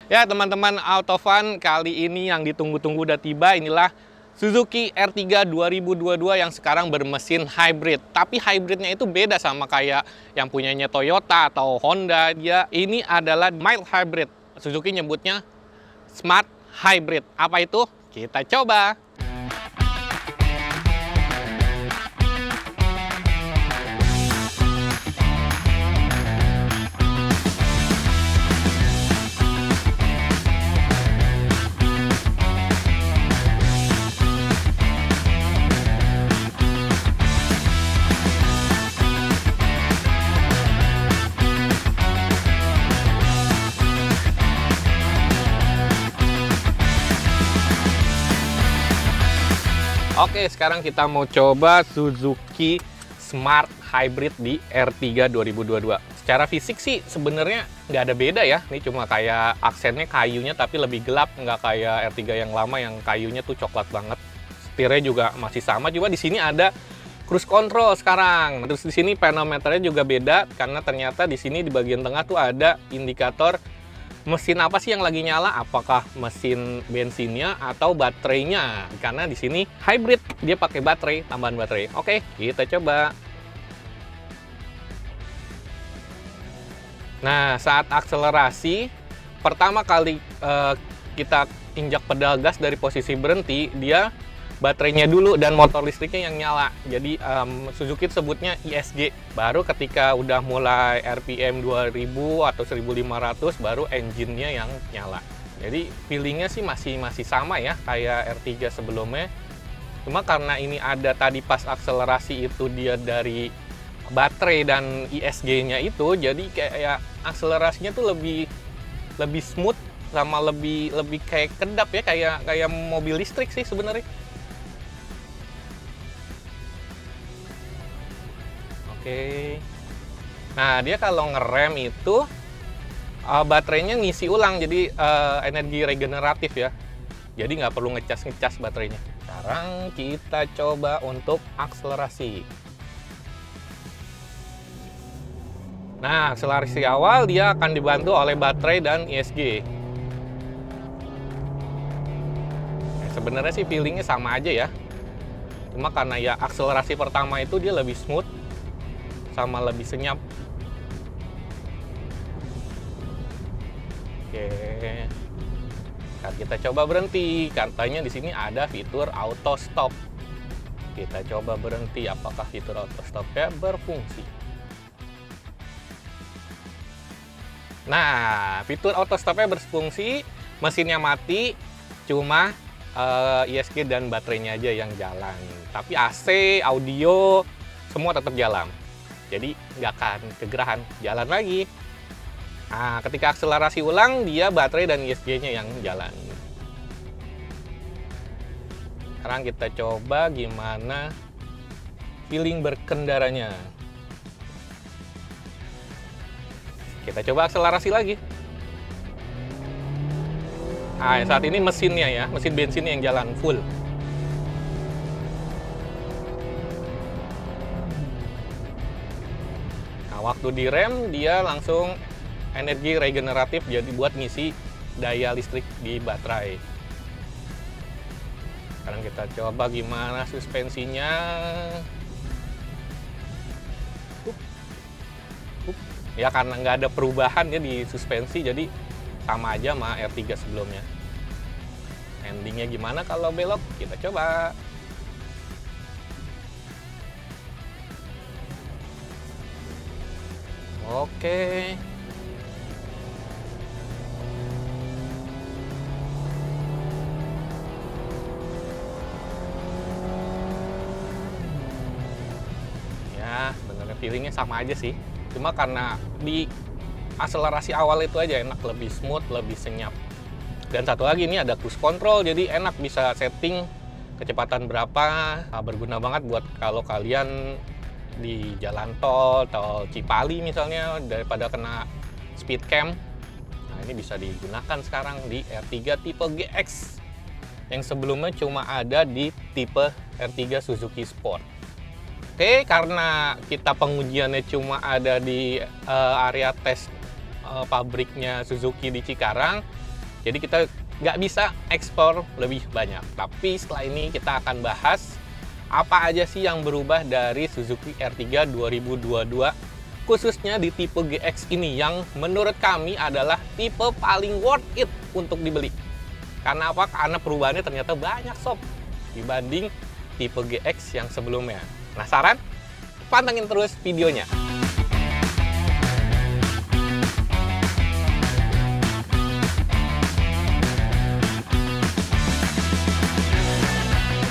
Ya teman-teman Autofun, kali ini yang ditunggu-tunggu udah tiba. Inilah Suzuki R3 2022 yang sekarang bermesin hybrid. Tapi hybridnya itu beda sama kayak yang punyanya Toyota atau Honda. Ini adalah mild hybrid. Suzuki nyebutnya Smart Hybrid. Apa itu? Kita coba. Oke, sekarang kita mau coba Suzuki Smart Hybrid di R3 2022. Secara fisik sih sebenarnya nggak ada beda ya. Ini cuma kayak aksennya kayunya tapi lebih gelap, nggak kayak R3 yang lama yang kayunya tuh coklat banget. Setirnya juga masih sama, cuma di sini ada cruise control sekarang. Terus di sini pedometernya juga beda karena ternyata di sini di bagian tengah tuh ada indikator mesin apa sih yang lagi nyala, apakah mesin bensinnya atau baterainya, karena di sini hybrid, dia pakai baterai, tambahan baterai. Oke, kita coba. Nah, saat akselerasi pertama kali kita injak pedal gas dari posisi berhenti, dia baterainya dulu dan motor listriknya yang nyala. Jadi Suzuki sebutnya ISG. Baru ketika udah mulai RPM 2000 atau 1500 baru engine-nya yang nyala. Jadi feelingnya sih masih sama ya kayak R3 sebelumnya. Cuma karena ini ada tadi pas akselerasi itu dia dari baterai dan ISG-nya itu, jadi kayak akselerasinya tuh lebih smooth sama lebih kayak kedap ya, kayak mobil listrik sih sebenarnya. Nah, dia kalau ngerem itu baterainya ngisi ulang, jadi energi regeneratif ya. Jadi nggak perlu ngecas baterainya. Sekarang kita coba untuk akselerasi. Nah, akselerasi awal dia akan dibantu oleh baterai dan ISG. Nah, sebenarnya sih feelingnya sama aja ya. Cuma karena ya akselerasi pertama itu dia lebih smooth sama lebih senyap. Oke. Saat kita coba berhenti, katanya di sini ada fitur auto stop. Kita coba berhenti, apakah fitur auto stopnya berfungsi? Nah, fitur auto stopnya berfungsi, mesinnya mati, cuma ISG dan baterainya aja yang jalan. Tapi AC, audio, semua tetap jalan. Jadi nggak akan kegerahan, jalan lagi. Nah, ketika akselerasi ulang, dia baterai dan ISG-nya yang jalan. Sekarang kita coba gimana feeling berkendaranya. Kita coba akselerasi lagi. Nah, saat ini mesinnya ya, mesin bensinnya yang jalan full. Waktu direm dia langsung energi regeneratif, jadi buat ngisi daya listrik di baterai. Sekarang kita coba gimana suspensinya. Ya karena nggak ada perubahan ya di suspensi, jadi sama aja sama R3 sebelumnya. Endingnya gimana kalau belok? Kita coba. Oke. Ya, sebenarnya feelingnya sama aja sih. Cuma karena di akselerasi awal itu aja enak, lebih smooth, lebih senyap. Dan satu lagi ini ada cruise control, jadi enak bisa setting kecepatan berapa. Nah, berguna banget buat kalau kalian di jalan tol Cipali misalnya, daripada kena speed camp. Nah, ini bisa digunakan sekarang di R3 tipe GX yang sebelumnya cuma ada di tipe R3 Suzuki Sport. Oke, karena kita pengujiannya cuma ada di area tes pabriknya Suzuki di Cikarang, Jadi kita nggak bisa ekspor lebih banyak. Tapi setelah ini kita akan bahas apa aja sih yang berubah dari Suzuki R3 2022, khususnya di tipe GX ini yang menurut kami adalah tipe paling worth it untuk dibeli. Karena apa? Karena perubahannya ternyata banyak sob dibanding tipe GX yang sebelumnya. Penasaran? Pantengin terus videonya.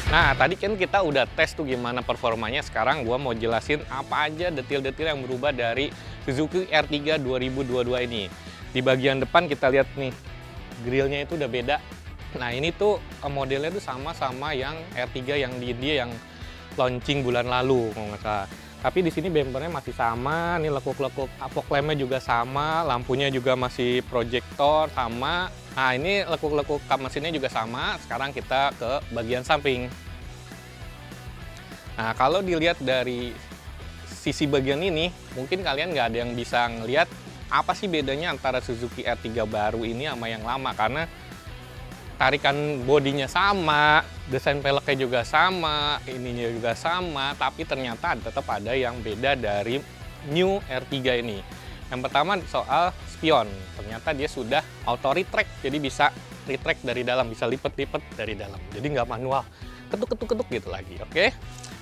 Nah, tadi kan kita udah tes tuh gimana performanya. Sekarang gua mau jelasin apa aja detail-detail yang berubah dari Suzuki R3 2022 ini. Di bagian depan kita lihat nih, grillnya itu udah beda. Nah, ini tuh modelnya tuh sama yang R3 yang di India yang launching bulan lalu, kalau nggak salah. Tapi di sini bempernya masih sama, nih lekuk-lekuk fog lampnya juga sama, lampunya juga masih proyektor sama. Nah, ini lekuk-lekuk kap mesinnya juga sama. Sekarang kita ke bagian samping. Nah, kalau dilihat dari sisi bagian ini, mungkin kalian nggak ada yang bisa ngelihat apa sih bedanya antara Suzuki R3 baru ini sama yang lama. Karena tarikan bodinya sama, desain peleknya juga sama, ininya juga sama, tapi ternyata tetap ada yang beda dari new R3 ini. Yang pertama soal spion, ternyata dia sudah auto retract, jadi bisa retract dari dalam, bisa lipet-lipet dari dalam, jadi nggak manual, ketuk-ketuk gitu lagi, oke?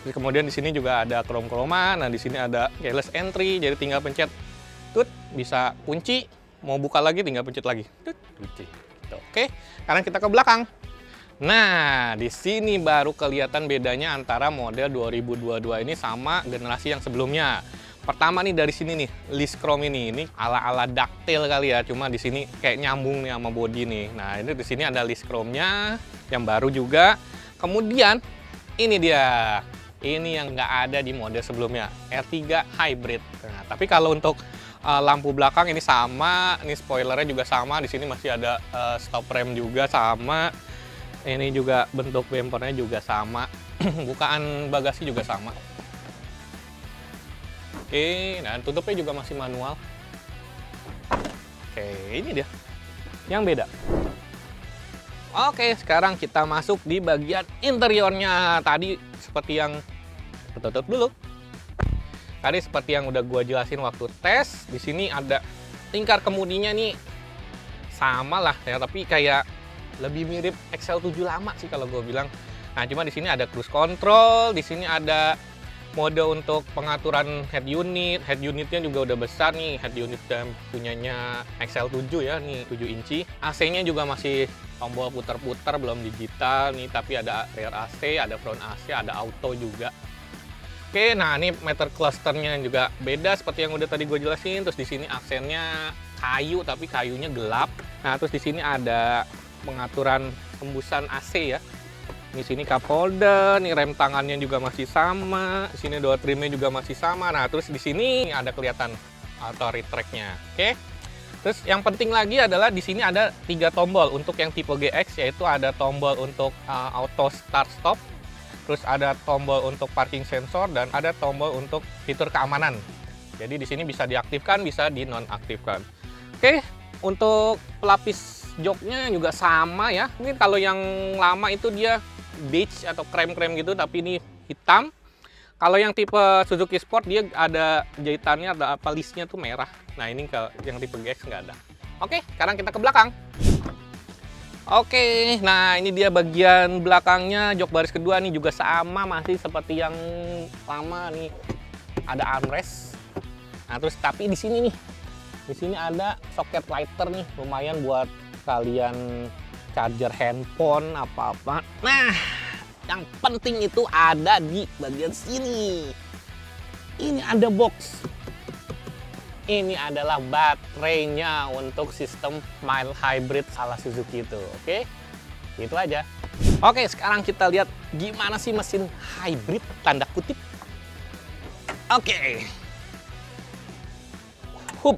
Terus kemudian di sini juga ada krom-kroman, nah di sini ada keyless entry, jadi tinggal pencet, tut, bisa kunci, mau buka lagi tinggal pencet lagi, tut, kunci. Gitu, oke? Sekarang kita ke belakang. Nah, di sini baru kelihatan bedanya antara model 2022 ini sama generasi yang sebelumnya. Pertama nih dari sini nih, list chrome ini ala-ala ducktail kali ya, cuma di sini kayak nyambung nih sama body nih. Nah, ini di sini ada list chrome-nya yang baru juga. Kemudian ini dia. Ini yang nggak ada di model sebelumnya, R3 Hybrid. Nah, tapi kalau untuk lampu belakang ini sama, ini spoilernya juga sama, di sini masih ada stop rem juga sama. Ini juga bentuk bempernya juga sama, bukaan bagasi juga sama. Oke, nah tutupnya juga masih manual. Oke, ini dia yang beda. Oke, sekarang kita masuk di bagian interiornya. Tadi seperti yang tutup dulu. Tadi seperti yang udah gua jelasin waktu tes, di sini ada tingkar kemudinya nih sama lah ya, tapi kayak lebih mirip XL7 lama sih kalau gue bilang. Nah, cuma di sini ada cruise control, di sini ada mode untuk pengaturan head unit. Head unitnya juga udah besar nih, head unit dan punyanya XL7 ya, nih 7 inci. AC-nya juga masih tombol putar-putar, belum digital nih, tapi ada rear AC, ada front AC, ada auto juga. Oke, nah ini meter clusternya juga beda seperti yang udah tadi gue jelasin. Terus di sini aksennya kayu, tapi kayunya gelap. Nah, terus di sini ada pengaturan hembusan AC ya. Di sini cup holder, nih rem tangannya juga masih sama. Di sini door trimnya juga masih sama. Nah, terus di sini ada kelihatan auto retract-nya. Oke. Terus yang penting lagi adalah di sini ada 3 tombol untuk yang tipe GX, yaitu ada tombol untuk auto start stop, terus ada tombol untuk parking sensor, dan ada tombol untuk fitur keamanan. Jadi di sini bisa diaktifkan, bisa dinonaktifkan. Oke, untuk pelapis joknya juga sama ya. Mungkin kalau yang lama itu dia beige atau krem-krem gitu, tapi ini hitam. Kalau yang tipe Suzuki Sport dia ada jahitannya, ada apa listnya tuh merah. Nah, ini ke yang tipe GX nggak ada. Oke, sekarang kita ke belakang. Oke, nah ini dia bagian belakangnya. Jok baris kedua nih juga sama, masih seperti yang lama nih. Ada armrest. Nah, terus tapi di sini nih, di sini ada socket lighter nih, lumayan buat kalian charger handphone apa-apa. Nah, yang penting itu ada di bagian sini. Ini ada box. Ini adalah baterainya untuk sistem mild hybrid ala Suzuki itu. Oke, itu aja. Oke, sekarang kita lihat gimana sih mesin hybrid tanda kutip. Oke. Hup.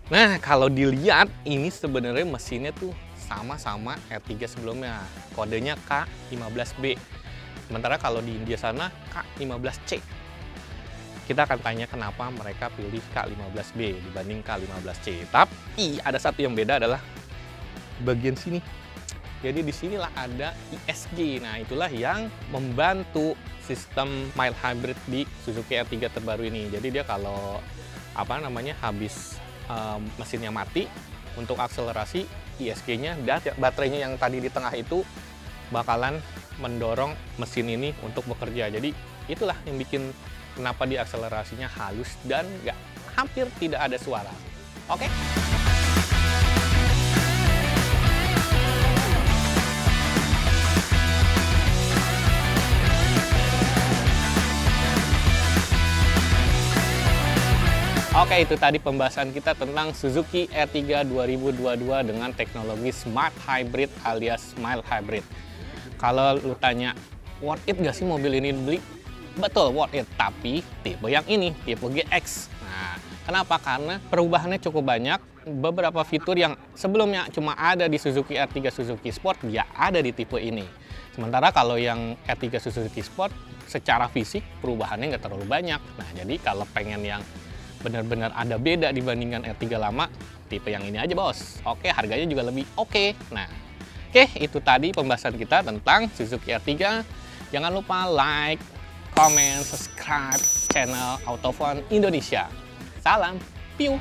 Nah, kalau dilihat ini sebenarnya mesinnya tuh sama-sama R3 sebelumnya. Kodenya K15B. Sementara kalau di India sana K15C. kita akan tanya kenapa mereka pilih K15B dibanding K15C. Tapi ada satu yang beda adalah bagian sini. Jadi di sinilah ada ISG. Nah, itulah yang membantu sistem mild hybrid di Suzuki R3 terbaru ini. Jadi dia kalau habis mesinnya mati, untuk akselerasi ISG-nya dan baterainya yang tadi di tengah itu bakalan mendorong mesin ini untuk bekerja. Jadi itulah yang bikin kenapa di akselerasinya halus dan hampir tidak ada suara. Oke? Oke, itu tadi pembahasan kita tentang Suzuki R3 2022 dengan teknologi Smart Hybrid alias Mild Hybrid. Kalau lu tanya, worth it gak sih mobil ini dibeli? Betul, worth it. Tapi tipe yang ini, tipe GX. Nah, kenapa? Karena perubahannya cukup banyak. Beberapa fitur yang sebelumnya cuma ada di Suzuki R3 Suzuki Sport, ya ada di tipe ini. Sementara kalau yang R3 Suzuki Sport, secara fisik perubahannya nggak terlalu banyak. Nah, jadi kalau pengen yang benar-benar ada beda dibandingkan R3 lama, tipe yang ini aja bos. Oke, harganya juga lebih oke. Nah, oke, itu tadi pembahasan kita tentang Suzuki R3. Jangan lupa like, comment, subscribe channel Autofun Indonesia. Salam, piu!